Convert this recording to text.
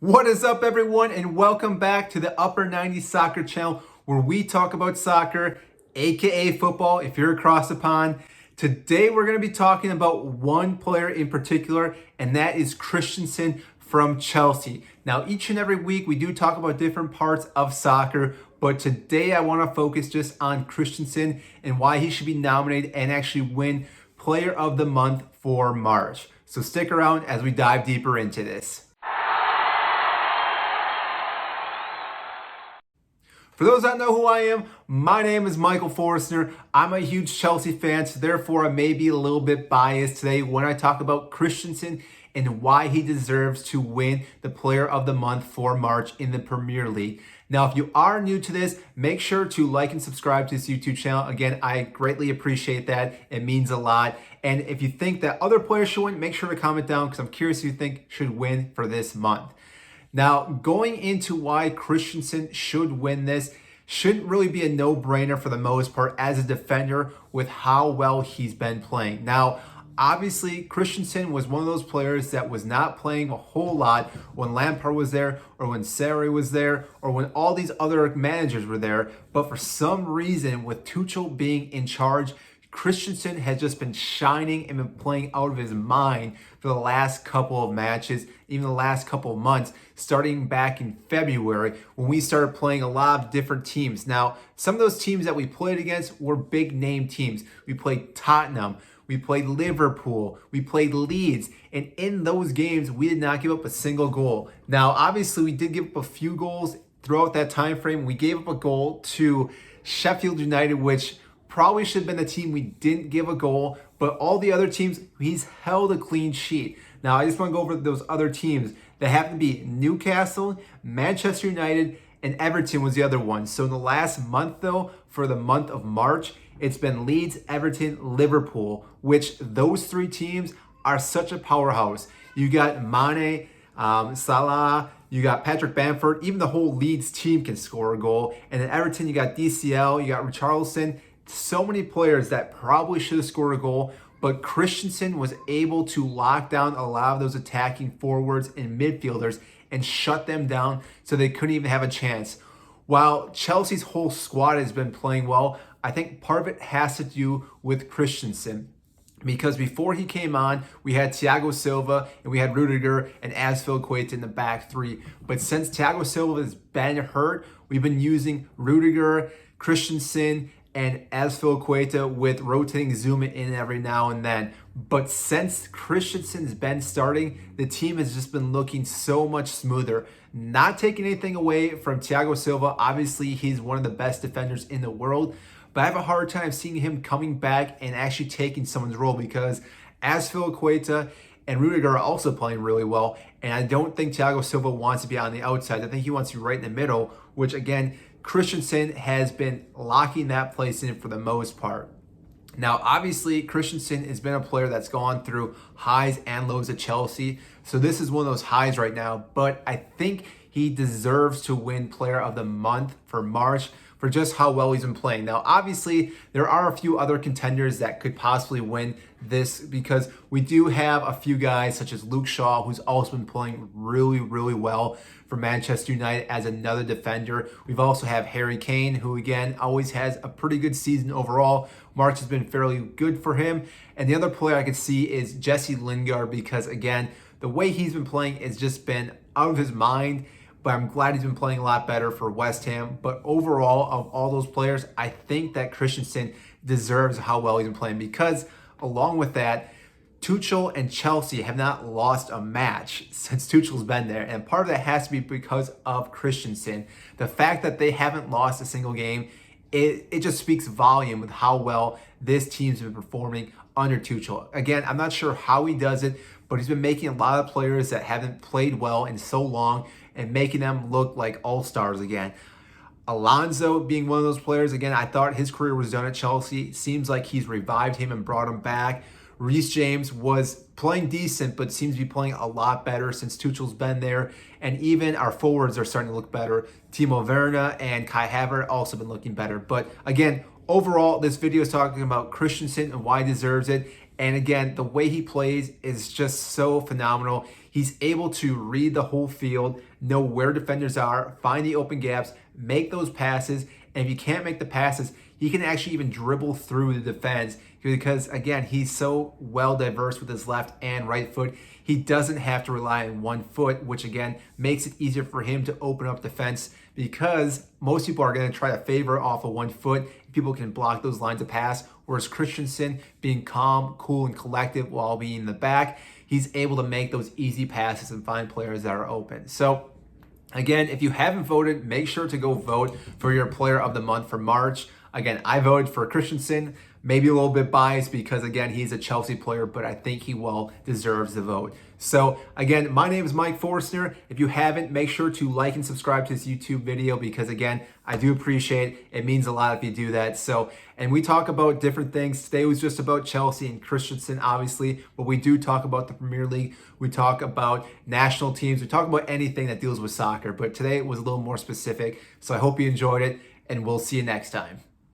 What is up, everyone, and welcome back to the Upper 90s Soccer Channel, where we talk about soccer, aka football, if you're across the pond. Today, we're going to be talking about one player in particular, and that is Christensen from Chelsea. Now, each and every week, we do talk about different parts of soccer, but today I want to focus just on Christensen and why he should be nominated and actually win Player of the Month for March. So stick around as we dive deeper into this. For those that know who I am, my name is Michael Forstner. I'm a huge Chelsea fan, so therefore I may be a little bit biased today when I talk about Christensen and why he deserves to win the Player of the Month for March in the Premier League. Now, if you are new to this, make sure to like and subscribe to this YouTube channel. Again, I greatly appreciate that. It means a lot. And if you think that other players should win, make sure to comment down because I'm curious who you think should win for this month. Now, going into why Christensen should win this, shouldn't really be a no-brainer for the most part as a defender with how well he's been playing. Now, obviously, Christensen was one of those players that was not playing a whole lot when Lampard was there or when Sarri was there or when all these other managers were there. But for some reason, with Tuchel being in charge, Christensen has just been shining and been playing out of his mind for the last couple of matches, even the last couple of months, starting back in February when we started playing a lot of different teams. Now, some of those teams that we played against were big name teams. We played Tottenham, we played Liverpool, we played Leeds, and in those games, we did not give up a single goal. Now, obviously, we did give up a few goals throughout that time frame. We gave up a goal to Sheffield United, which probably should have been the team we didn't give a goal, but all the other teams, he's held a clean sheet. Now, I just want to go over those other teams. They happen to be Newcastle, Manchester United, and Everton was the other one. So in the last month, though, for the month of March, it's been Leeds, Everton, Liverpool, which those three teams are such a powerhouse. You got Mane, Salah, you got Patrick Bamford, even the whole Leeds team can score a goal. And then Everton, you got DCL, you got Richarlison. So many players that probably should have scored a goal, but Christensen was able to lock down a lot of those attacking forwards and midfielders and shut them down so they couldn't even have a chance. While Chelsea's whole squad has been playing well, I think part of it has to do with Christensen. Because before he came on, we had Thiago Silva and we had Rudiger and Azpilicueta in the back three. But since Thiago Silva has been hurt, we've been using Rudiger, Christensen, and Azpilicueta with rotating Zuma in every now and then. But since Christensen's been starting, the team has just been looking so much smoother. Not taking anything away from Thiago Silva. Obviously, he's one of the best defenders in the world. But I have a hard time seeing him coming back and actually taking someone's role because Azpilicueta and Rudiger are also playing really well. And I don't think Thiago Silva wants to be on the outside. I think he wants to be right in the middle, which again, Christensen has been locking that place in for the most part. Now, obviously, Christensen has been a player that's gone through highs and lows at Chelsea. So this is one of those highs right now. But I think he deserves to win Player of the Month for March for just how well he's been playing. Now, obviously, there are a few other contenders that could possibly win this because we do have a few guys such as Luke Shaw, who's also been playing really, really well for Manchester United as another defender. We've also have Harry Kane, who again always has a pretty good season overall. March has been fairly good for him. And the other player I could see is Jesse Lingard because again, the way he's been playing has just been out of his mind. But I'm glad he's been playing a lot better for West Ham. But overall, of all those players, I think that Christensen deserves how well he's been playing because along with that, Tuchel and Chelsea have not lost a match since Tuchel's been there. And part of that has to be because of Christensen. The fact that they haven't lost a single game, it just speaks volume with how well this team's been performing under Tuchel. Again, I'm not sure how he does it, but he's been making a lot of players that haven't played well in so long and making them look like all-stars again. Alonso being one of those players, again, I thought his career was done at Chelsea. Seems like he's revived him and brought him back. Reece James was playing decent, but seems to be playing a lot better since Tuchel's been there. And even our forwards are starting to look better. Timo Werner and Kai Havertz also been looking better. But again, overall, this video is talking about Christensen and why he deserves it. And again, the way he plays is just so phenomenal. He's able to read the whole field, know where defenders are, find the open gaps, make those passes. And if you can't make the passes, he can actually even dribble through the defense because, again, he's so well diverse with his left and right foot. He doesn't have to rely on one foot, which, again, makes it easier for him to open up defense because most people are going to try to favor off of one foot. People can block those lines of pass, whereas Christensen, being calm, cool, and collective while being in the back, he's able to make those easy passes and find players that are open. So, again, if you haven't voted, make sure to go vote for your player of the month for March. Again, I voted for Christensen, maybe a little bit biased because, again, he's a Chelsea player, but I think he well deserves the vote. So, again, my name is Mike Forstner. If you haven't, make sure to like and subscribe to this YouTube video because, again, I do appreciate it. It means a lot if you do that. So, and we talk about different things. Today was just about Chelsea and Christensen, obviously, but we do talk about the Premier League. We talk about national teams. We talk about anything that deals with soccer, but today it was a little more specific. So I hope you enjoyed it, and we'll see you next time.